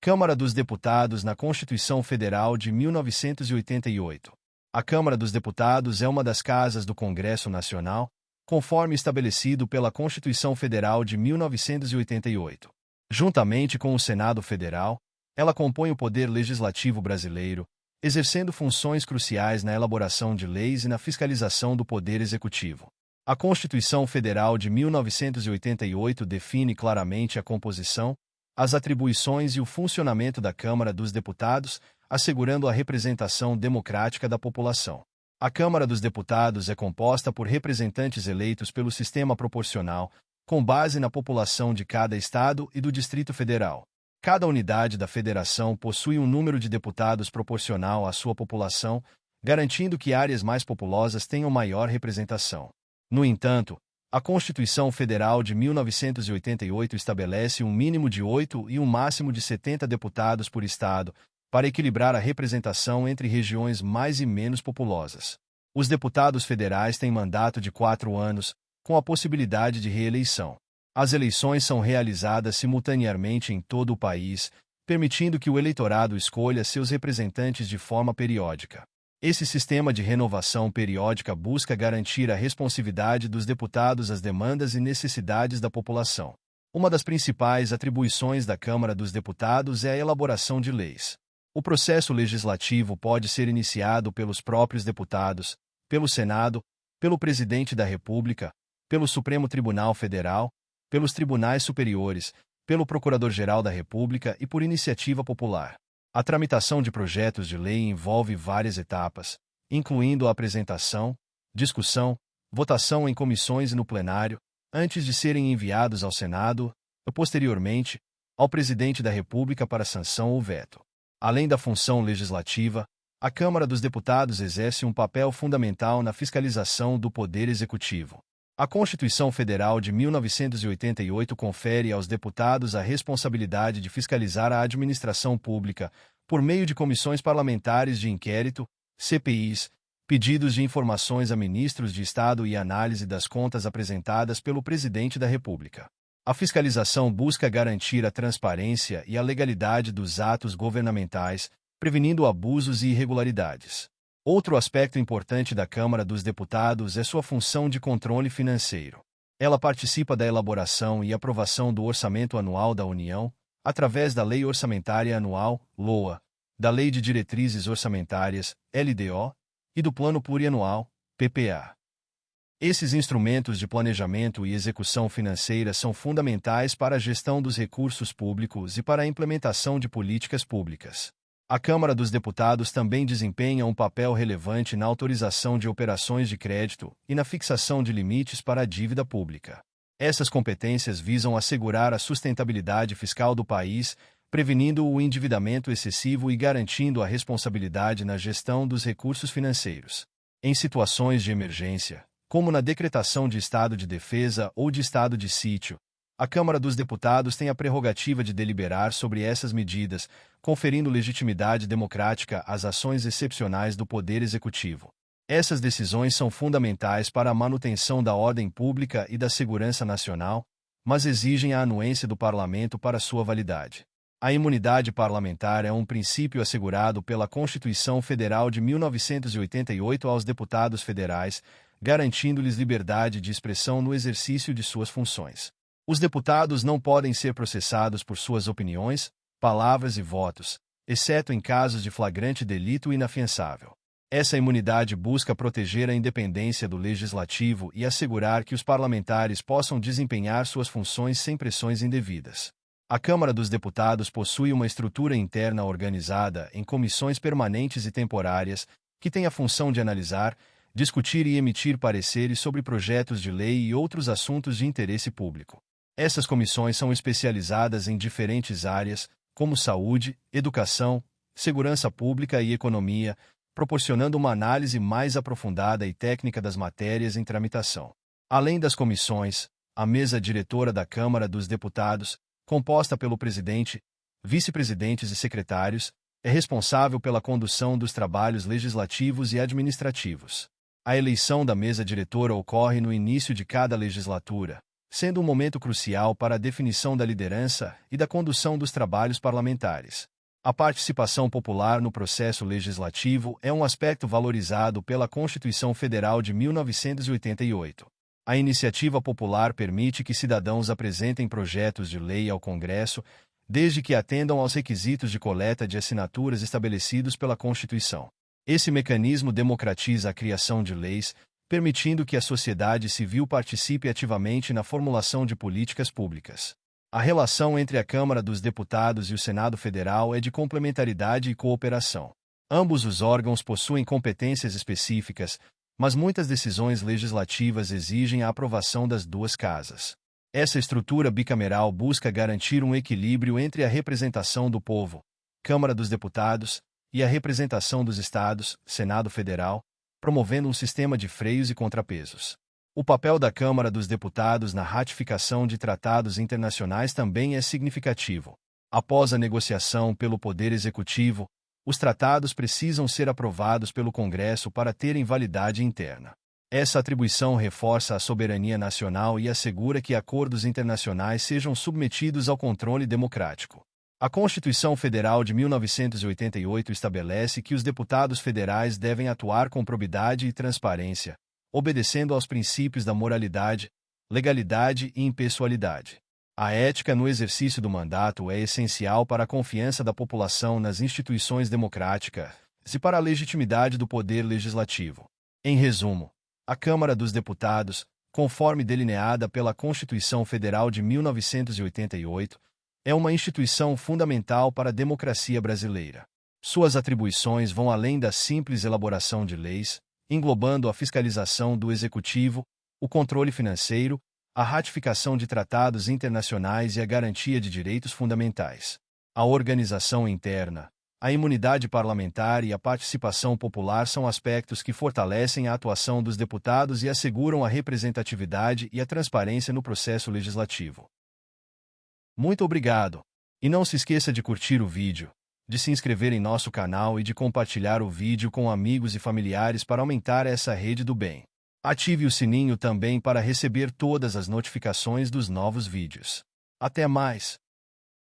Câmara dos Deputados na Constituição Federal de 1988. A Câmara dos Deputados é uma das casas do Congresso Nacional, conforme estabelecido pela Constituição Federal de 1988. Juntamente com o Senado Federal, ela compõe o poder legislativo brasileiro, exercendo funções cruciais na elaboração de leis e na fiscalização do poder executivo. A Constituição Federal de 1988 define claramente a composição, as atribuições e o funcionamento da Câmara dos Deputados, assegurando a representação democrática da população. A Câmara dos Deputados é composta por representantes eleitos pelo sistema proporcional, com base na população de cada estado e do Distrito Federal. Cada unidade da federação possui um número de deputados proporcional à sua população, garantindo que áreas mais populosas tenham maior representação. No entanto, a Constituição Federal de 1988 estabelece um mínimo de 8 e um máximo de 70 deputados por estado, para equilibrar a representação entre regiões mais e menos populosas. Os deputados federais têm mandato de 4 anos, com a possibilidade de reeleição. As eleições são realizadas simultaneamente em todo o país, permitindo que o eleitorado escolha seus representantes de forma periódica. Esse sistema de renovação periódica busca garantir a responsividade dos deputados às demandas e necessidades da população. Uma das principais atribuições da Câmara dos Deputados é a elaboração de leis. O processo legislativo pode ser iniciado pelos próprios deputados, pelo Senado, pelo Presidente da República, pelo Supremo Tribunal Federal, pelos tribunais superiores, pelo Procurador-Geral da República e por iniciativa popular. A tramitação de projetos de lei envolve várias etapas, incluindo a apresentação, discussão, votação em comissões e no plenário, antes de serem enviados ao Senado e, posteriormente, ao Presidente da República para sanção ou veto. Além da função legislativa, a Câmara dos Deputados exerce um papel fundamental na fiscalização do Poder Executivo. A Constituição Federal de 1988 confere aos deputados a responsabilidade de fiscalizar a administração pública, por meio de comissões parlamentares de inquérito, CPIs, pedidos de informações a ministros de Estado e análise das contas apresentadas pelo Presidente da República. A fiscalização busca garantir a transparência e a legalidade dos atos governamentais, prevenindo abusos e irregularidades. Outro aspecto importante da Câmara dos Deputados é sua função de controle financeiro. Ela participa da elaboração e aprovação do Orçamento Anual da União, através da Lei Orçamentária Anual, LOA, da Lei de Diretrizes Orçamentárias, LDO, e do Plano Plurianual, PPA. Esses instrumentos de planejamento e execução financeira são fundamentais para a gestão dos recursos públicos e para a implementação de políticas públicas. A Câmara dos Deputados também desempenha um papel relevante na autorização de operações de crédito e na fixação de limites para a dívida pública. Essas competências visam assegurar a sustentabilidade fiscal do país, prevenindo o endividamento excessivo e garantindo a responsabilidade na gestão dos recursos financeiros. Em situações de emergência, como na decretação de estado de defesa ou de estado de sítio, a Câmara dos Deputados tem a prerrogativa de deliberar sobre essas medidas, conferindo legitimidade democrática às ações excepcionais do Poder Executivo. Essas decisões são fundamentais para a manutenção da ordem pública e da segurança nacional, mas exigem a anuência do Parlamento para sua validade. A imunidade parlamentar é um princípio assegurado pela Constituição Federal de 1988 aos deputados federais, garantindo-lhes liberdade de expressão no exercício de suas funções. Os deputados não podem ser processados por suas opiniões, palavras e votos, exceto em casos de flagrante delito inafiançável. Essa imunidade busca proteger a independência do legislativo e assegurar que os parlamentares possam desempenhar suas funções sem pressões indevidas. A Câmara dos Deputados possui uma estrutura interna organizada em comissões permanentes e temporárias, que têm a função de analisar, discutir e emitir pareceres sobre projetos de lei e outros assuntos de interesse público. Essas comissões são especializadas em diferentes áreas, como saúde, educação, segurança pública e economia, proporcionando uma análise mais aprofundada e técnica das matérias em tramitação. Além das comissões, a mesa diretora da Câmara dos Deputados, composta pelo presidente, vice-presidentes e secretários, é responsável pela condução dos trabalhos legislativos e administrativos. A eleição da mesa diretora ocorre no início de cada legislatura, sendo um momento crucial para a definição da liderança e da condução dos trabalhos parlamentares. A participação popular no processo legislativo é um aspecto valorizado pela Constituição Federal de 1988. A iniciativa popular permite que cidadãos apresentem projetos de lei ao Congresso, desde que atendam aos requisitos de coleta de assinaturas estabelecidos pela Constituição. Esse mecanismo democratiza a criação de leis, permitindo que a sociedade civil participe ativamente na formulação de políticas públicas. A relação entre a Câmara dos Deputados e o Senado Federal é de complementaridade e cooperação. Ambos os órgãos possuem competências específicas, mas muitas decisões legislativas exigem a aprovação das duas casas. Essa estrutura bicameral busca garantir um equilíbrio entre a representação do povo, Câmara dos Deputados, e a representação dos Estados, Senado Federal, promovendo um sistema de freios e contrapesos. O papel da Câmara dos Deputados na ratificação de tratados internacionais também é significativo. Após a negociação pelo Poder Executivo, os tratados precisam ser aprovados pelo Congresso para terem validade interna. Essa atribuição reforça a soberania nacional e assegura que acordos internacionais sejam submetidos ao controle democrático. A Constituição Federal de 1988 estabelece que os deputados federais devem atuar com probidade e transparência, obedecendo aos princípios da moralidade, legalidade e impessoalidade. A ética no exercício do mandato é essencial para a confiança da população nas instituições democráticas e para a legitimidade do poder legislativo. Em resumo, a Câmara dos Deputados, conforme delineada pela Constituição Federal de 1988, é uma instituição fundamental para a democracia brasileira. Suas atribuições vão além da simples elaboração de leis, englobando a fiscalização do Executivo, o controle financeiro, a ratificação de tratados internacionais e a garantia de direitos fundamentais. A organização interna, a imunidade parlamentar e a participação popular são aspectos que fortalecem a atuação dos deputados e asseguram a representatividade e a transparência no processo legislativo. Muito obrigado! E não se esqueça de curtir o vídeo, de se inscrever em nosso canal e de compartilhar o vídeo com amigos e familiares para aumentar essa rede do bem. Ative o sininho também para receber todas as notificações dos novos vídeos. Até mais!